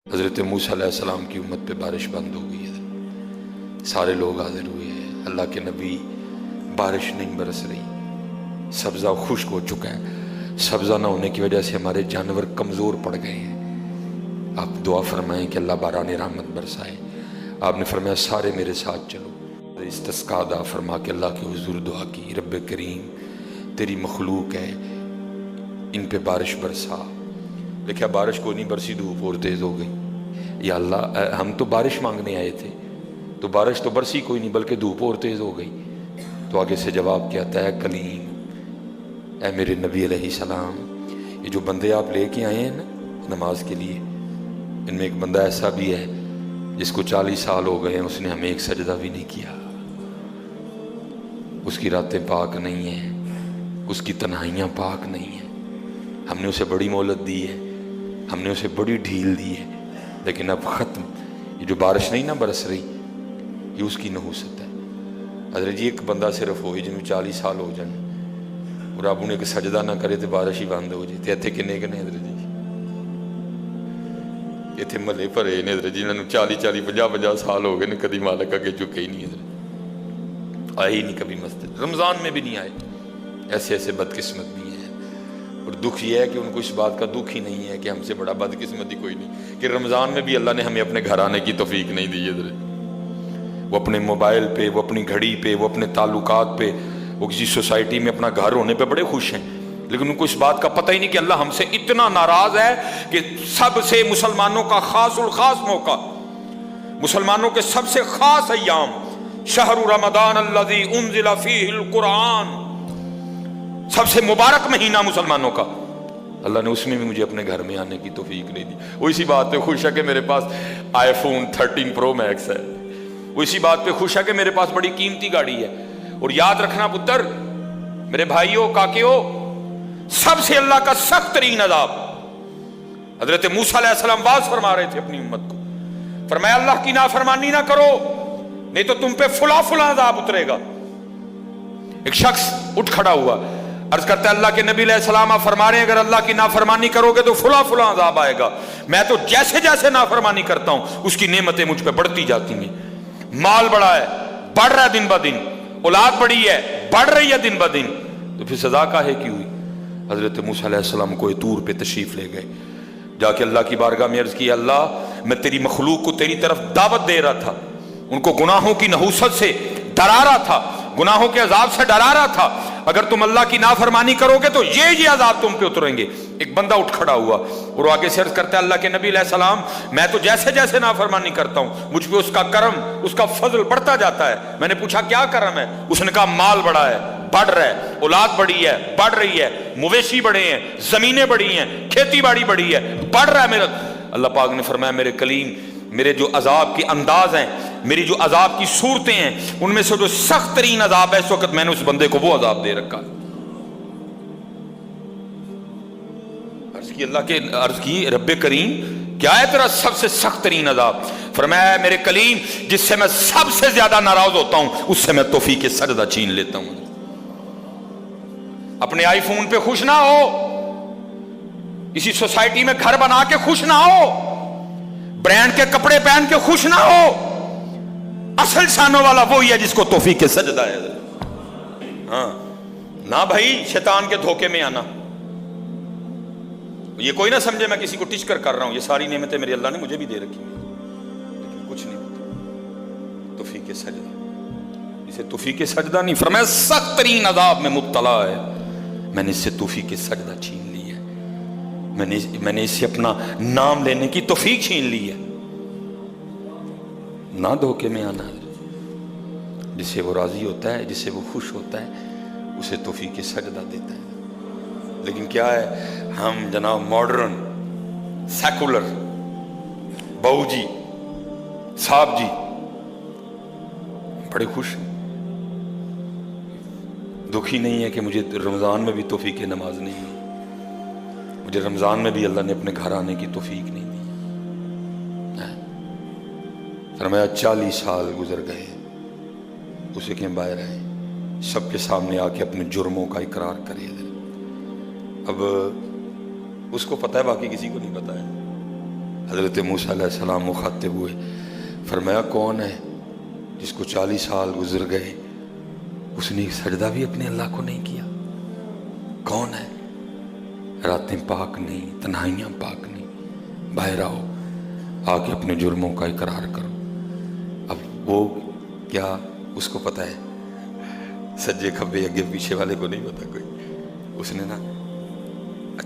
حضرت موسیٰ علیہ السلام کی امت پہ بارش بند ہو گئی ہے، سارے لوگ حاضر ہوئے ہیں، اللہ کے نبی، بارش نہیں برس رہی، سبزہ خشک ہو چکا ہے، سبزہ نہ ہونے کی وجہ سے ہمارے جانور کمزور پڑ گئے ہیں، آپ دعا فرمائیں کہ اللہ باران رحمت برسائے۔ آپ نے فرمایا سارے میرے ساتھ چلو، استسقاء ادا فرما کے اللہ کے حضور دعا کی، رب کریم تیری مخلوق ہے، ان پہ بارش برسا۔ دیکھا بارش کو نہیں برسی، دھوپ اور تیز ہو گئی۔ یا اللہ ہم تو بارش مانگنے آئے تھے، تو بارش تو برسی کوئی نہیں بلکہ دھوپ اور تیز ہو گئی۔ تو آگے سے جواب کیا آتا ہے، کلیم اے میرے نبی علیہ السلام، یہ جو بندے آپ لے کے آئے ہیں نا نماز کے لیے، ان میں ایک بندہ ایسا بھی ہے جس کو 40 سال ہو گئے ہیں، اس نے ہمیں ایک سجدہ بھی نہیں کیا، اس کی راتیں پاک نہیں ہیں، اس کی تنہائیاں پاک نہیں ہیں، ہم نے اسے بڑی مہلت دی ہے، ہم نے اسے بڑی ڈھیل دی ہے، لیکن اب ختم۔ یہ جو بارش نہیں نہ برس رہی، یہ اس کی نحوست ہے۔ حضرت جی ایک بندہ صرف ہوئی جنہوں 40 سال ہو جانے اور اب انہیں ایک سجدہ نہ کرے تو بارش ہی بند ہو جائے۔ اتنے کنے کنے حضرت جی اتنے ملے بھرے نے حضرت جی، انہوں 40 50 سال ہو گئے نے، کبھی مالک اگے چکے ہی نہیں، حضرت آئے ہی نہیں کبھی مسجد، رمضان میں بھی نہیں آئے۔ ایسے ایسے بدقسمت بھی ہیں، اور دکھ یہ ہے کہ ان کو اس بات کا دکھ ہی نہیں ہے کہ ہم سے بڑا بدقسمتی کوئی نہیں کہ رمضان میں بھی اللہ نے ہمیں اپنے گھر آنے کی توفیق نہیں دی ہے۔ وہ اپنے موبائل پہ، وہ اپنی گھڑی پہ، وہ اپنے تعلقات پہ، وہ کسی سوسائٹی میں اپنا گھر ہونے پہ بڑے خوش ہیں، لیکن ان کو اس بات کا پتہ ہی نہیں کہ اللہ ہم سے اتنا ناراض ہے کہ سب سے مسلمانوں کا خاص الخاص موقع، مسلمانوں کے سب سے خاص ایام، شہر رمضان الذی انزل فیہ القرآن، سب سے مبارک مہینہ مسلمانوں کا، اللہ نے اس میں بھی مجھے اپنے گھر میں آنے کی توفیق نہیں دی۔ وہ اسی بات پہ خوش ہے کہ میرے پاس آئی فون 13 پرو میکس ہے، وہ اسی بات پہ خوش ہے کہ میرے پاس بڑی قیمتی گاڑی ہے۔ اور یاد رکھنا پتر، میرے بھائیوں، کاکیوں، سب سے اللہ کا سخت ترین عذاب، حضرت موسیٰ علیہ السلام واز فرما رہے تھے اپنی امت کو، فرمایا اللہ کی نافرمانی نہ کرو نہیں تو تم پہ فلاں فلاں عذاب اترے گا۔ ایک شخص اٹھ کھڑا ہوا، عرض کرتا ہے اللہ کے نبی علیہ السلام آپ فرما رہے ہیں اگر اللہ کی نافرمانی کرو گے تو فلاں فلاں عذاب آئے گا، میں تو جیسے جیسے نافرمانی کرتا ہوں اس کی نعمتیں مجھ پہ بڑھتی جاتی ہیں، مال بڑا ہے، بڑھ رہا ہے دن بہ دن، اولاد بڑی ہے، بڑھ رہی ہے دن بہ دن، تو پھر سزا کاہے کی ہوئی؟ حضرت موسیٰ علیہ السلام کوہ طور پہ تشریف لے گئے، جا کے اللہ کی بارگاہ میں عرض کی، اللہ میں تیری مخلوق کو تیری طرف دعوت دے رہا تھا، ان کو گناہوں کی نحوست سے ڈرا رہا تھا، گناہوں کے عذاب سے ڈرا رہا تھا، اگر تم اللہ کی نافرمانی کرو گے تو یہ عذاب تم پہ اتریں گے۔ ایک بندہ اٹھ کھڑا ہوا اور وہ آگے سے عرض کرتا ہے اللہ کے نبی علیہ السلام میں تو جیسے جیسے نافرمانی کرتا ہوں مجھ پہ اس کا کرم، اس کا فضل بڑھتا جاتا ہے۔ میں نے پوچھا کیا کرم ہے؟ اس نے کہا مال بڑا ہے، بڑھ رہا ہے، اولاد بڑی ہے، بڑھ رہی ہے، مویشی بڑے ہیں، زمینیں بڑی ہیں، کھیتی باڑی بڑی ہے، بڑھ رہا ہے میرا۔ اللہ پاک نے فرمایا میرے کلیم، میرے جو عذاب کے انداز ہیں، میری جو عذاب کی صورتیں ہیں، ان میں سے جو سخت ترین عذاب ہے اس وقت میں نے اس بندے کو وہ عذاب دے رکھا ہے۔ اللہ کے عرض کی رب کریم کیا ہے تیرا سب سے سخت ترین عذاب؟ فرمایا میرے کلیم جس سے میں سب سے زیادہ ناراض ہوتا ہوں اس سے میں توفیق سجدہ چھین لیتا ہوں۔ اپنے آئی فون پہ خوش نہ ہو، کسی سوسائٹی میں گھر بنا کے خوش نہ ہو، برانڈ کے کپڑے پہن کے خوش نہ ہو، اصل شانوں والا وہی ہے جس کو توفیق سجدہ ہے۔ ہاں نہ بھائی شیطان کے دھوکے میں آنا، یہ کوئی نہ سمجھے میں کسی کو ٹچ کر رہا ہوں، یہ ساری نعمتیں میرے اللہ نے مجھے بھی دے رکھی ہیں، لیکن کچھ نہیں ہوتا توفیق سجدہ، اسے توفیق سجدہ نہیں فرمایا سخت ترین عذاب میں مبتلا ہے، میں نے اس سے توفیق سجدہ چھین لی ہے، میں نے اس سے اپنا نام لینے کی توفیق چھین لی ہے۔ نہ دھوکے میں آنا، جس سے وہ راضی ہوتا ہے، جس سے وہ خوش ہوتا ہے اسے توفیق سجدہ دیتا ہے۔ لیکن کیا ہے، ہم جناب ماڈرن سیکولر بہو جی صاحب جی بڑے خوش ہیں، دکھی نہیں ہے کہ مجھے رمضان میں بھی توفیق نماز نہیں ہے، مجھے رمضان میں بھی اللہ نے اپنے گھر آنے کی توفیق نہیں دی۔ فرمایا 40 سال گزر گئے، اسے کہ باہر آئے، سب کے سامنے آ کے اپنے جرموں کا اقرار کرے۔ اب اس کو پتہ ہے، باقی کسی کو نہیں پتہ ہے، حضرت موسیٰ علیہ السلام مخاطب ہوئے، فرمایا کون ہے جس کو 40 سال گزر گئے اس نے ایک سجدہ بھی اپنے اللہ کو نہیں کیا؟ کون ہے؟ راتیں پاک نہیں، تنہائیاں پاک نہیں، باہر آؤ، آ کے اپنے جرموں کا اقرار کرو۔ اب وہ کیا اس کو پتہ ہے؟ سجے کھبے اگے پیچھے والے کو نہیں پتا کوئی۔ اس نے نا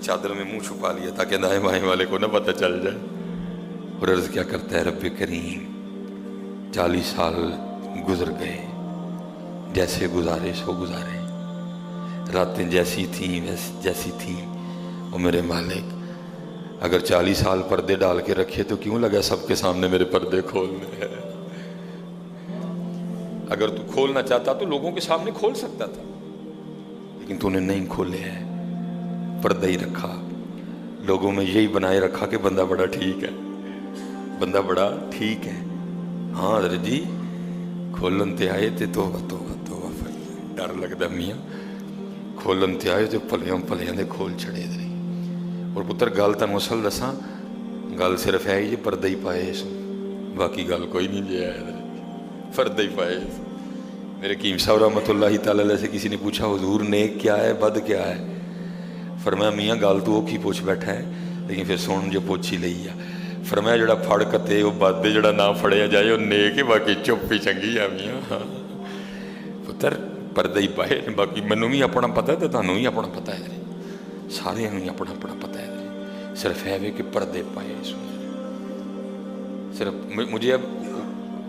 چادر میں منہ چھپا لیا تاکہ دائیں بائیں والے کو نہ پتہ چل جائے، اور عرض کیا کرتا ہے، رب کریم 40 سال گزر گئے، جیسے گزارے سو گزارے، راتیں جیسی تھیں جیسی تھیں، وہ میرے مالک اگر 40 سال پردے ڈال کے رکھے تو کیوں لگا سب کے سامنے میرے پردے کھولنے ہیں؟ اگر تو کھولنا چاہتا تو لوگوں کے سامنے کھول سکتا تھا، لیکن تو نے نہیں کھولے ہیں، پردہ ہی رکھا، لوگوں میں یہی بنائے رکھا کہ بندہ بڑا ٹھیک ہے، بندہ بڑا ٹھیک ہے۔ ہاں حضرت جی کھولن تے آئے تے توبہ توبہ توبہ، ڈر لگتا میاں، کھولن تے آئے تے پلیاں پلیاں دے کھول چھڑے دے۔ اور پتر گل تن مسل دساں، گل صرف ہے یہ پردہ ہی پائے سو، باقی گل کوئی نہیں جی ہے، پردہ ہی پائے سو۔ میرے قیم صاحب رحمۃ اللہ تعالی علیہ سے کسی نے پوچھا حضور نیک کیا ہے بد کیا ہے؟ فرمایا میاں گل تو اوکھی پوچھ بیٹھا ہے لیکن پھر سن جو پوچھی لئی ہے۔ فرمایا جڑا پھڑ کتے وہ بد دے، جڑا نہ پھڑیا جائے وہ نیک ہے، باقی چپ ہی چنگی ہے میاں۔ پتر پردہ ہی پائے، باقی منوں بھی اپنا پتہ ہے تو تانوں بھی اپنا پتہ ہے، سارے ہی اپنا اپنا پتہ ہے، صرف ہے کہ پردے پائے سن۔ صرف مجھے اب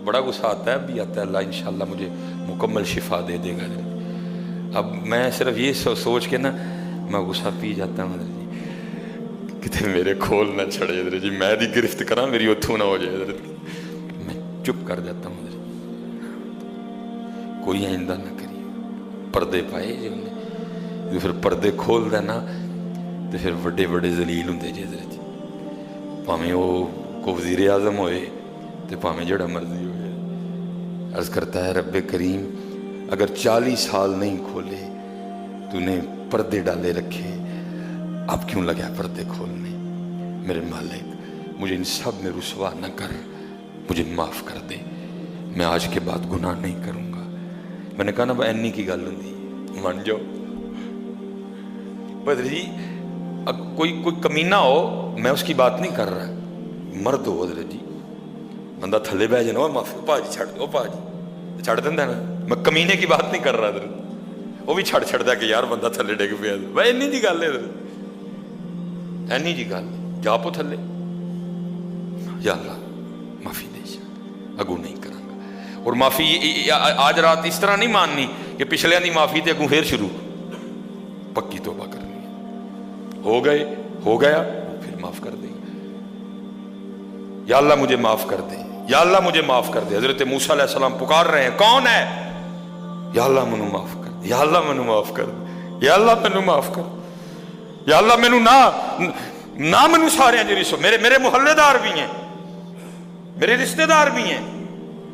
بڑا غصہ آتا ہے، ابھی آتا ہے، اللہ انشاءاللہ مجھے مکمل شفا دے دے گا۔ اب میں صرف یہ سوچ کے نا میں غصہ پی جاتا ہوں جی، کتے میرے کھول نہ چھڑے حضرت جی، میں دی گرفت کراں میری اتھو نہ ہو جائے حضرت، میں چپ کر جاتا ہوں حضرت، کوئی آئندہ نہ کری۔ پردے پائے جی انہیں، پھر پردے کھول دینا تو پھر بڑے بڑے ذلیل ہوں جی حضرت جی، پاویں وہ کو وزیر اعظم ہوئے تو پاویں جڑا مرضی ہوئے۔ عرض کرتا ہے رب کریم اگر 40 سال نہیں کھولے تو نے پردے ڈالے رکھے، اب کیوں لگا پردے کھولنے؟ میرے مالک مجھے ان سب میں رسوا نہ کر، مجھے معاف کر دے، میں آج کے بعد گناہ نہیں کروں گا۔ میں نے کہا نا اینی کی گل ہوں من جاؤ بدر جی، کوئی کمینہ ہو میں اس کی بات نہیں کر رہا، مرد ہو حضرت جی، بندہ تھلے بہ جانا معافی پا جی چھڑ دو، پا جی چھڑ دینا نا، میں کمینے کی بات نہیں کر رہا حضرت، وہ بھی چھڑ دا کہ یار بندہ تھلے ڈگ پیا، بھائی اینی جی گل ہے حضرت، اینی جی گل جا پو تھلے، یا اللہ معافی دے جا، اگو نہیں کروں گا۔ اور معافی آج رات اس طرح نہیں ماننی کہ پچھلے دی معافی تے اگوں پھر شروع، پکی توبہ کرنی ہے، ہو گیا پھر معاف کر دیں، یا اللہ مجھے معاف کر دے، یا اللہ مجھے معاف کر دے۔ حضرت موسیٰ علیہ السلام پکار رہے ہیں، کون ہے؟ یا اللہ منو معاف کر دے، یا اللہ منو معاف کر دے، یا اللہ منو معاف کر دے، یا اللہ منو نہ منو سارے ہیں جی، میرے محلے دار بھی ہیں، میرے رشتہ دار بھی ہیں،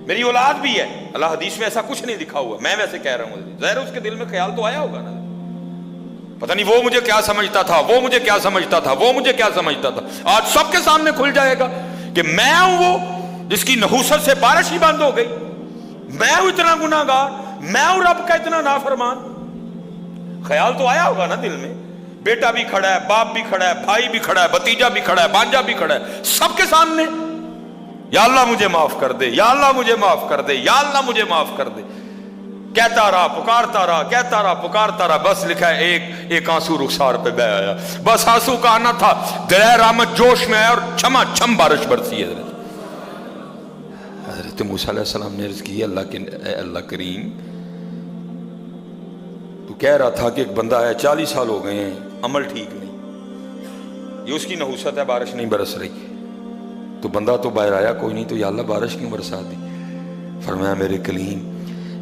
میری اولاد بھی ہے۔ اللہ حدیث میں ایسا کچھ نہیں لکھا ہوا، میں ویسے کہہ رہا ہوں، ظاہر اس کے دل میں خیال تو آیا ہوگا نا، پتہ نہیں وہ مجھے کیا سمجھتا تھا، وہ مجھے کیا سمجھتا تھا، وہ مجھے کیا سمجھتا تھا۔ آج سب کے سامنے کھل جائے گا کہ میں ہوں وہ جس کی نحوست سے بارش ہی بند ہو گئی، میں ہوں اتنا گناہ گار، میں ہوں رب کا اتنا نافرمان۔ خیال تو آیا ہوگا نا دل میں، بیٹا بھی کھڑا ہے، باپ بھی کھڑا ہے، بھائی بھی کھڑا ہے، بھتیجا بھی کھڑا ہے، بانجا بھی کھڑا ہے، سب کے سامنے یا اللہ مجھے معاف کر دے، یا اللہ مجھے معاف کر دے، یا اللہ مجھے معاف کر دے، کہتا رہا پکارتا رہا، کہتا رہا پکارتا رہا، بس لکھا ہے ایک آنسو رخسار پہ بہ آیا، بس آنسو کا آنا تھا، دریائے رحمت جوش میں آیا اور چھما چھم بارش برسی ہے۔ حضرت موسیٰ علیہ السلام نے عرض کی، اے اللہ کریم، تو کہہ رہا تھا کہ ایک بندہ ہے 40 سال ہو گئے ہیں، عمل ٹھیک نہیں، یہ اس کی نحوست ہے، بارش نہیں برس رہی، تو بندہ تو باہر آیا کوئی نہیں، تو یا اللہ بارش کیوں برسا دی؟ فرمایا میرے کلیم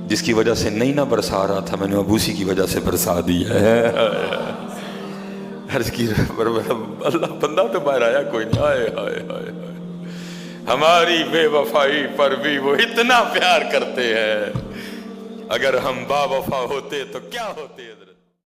جس کی وجہ سے نہیں نہ برسا رہا تھا میں نے اب اسی کی وجہ سے برسا دیا ہے۔ عرض کی اللہ بندہ تو باہر آیا کوئی نہیں، ہائے ہائے ہائے ہائے، ہماری بے وفائی پر بھی وہ اتنا پیار کرتے ہیں، اگر ہم با وفا ہوتے تو کیا ہوتے حضرت۔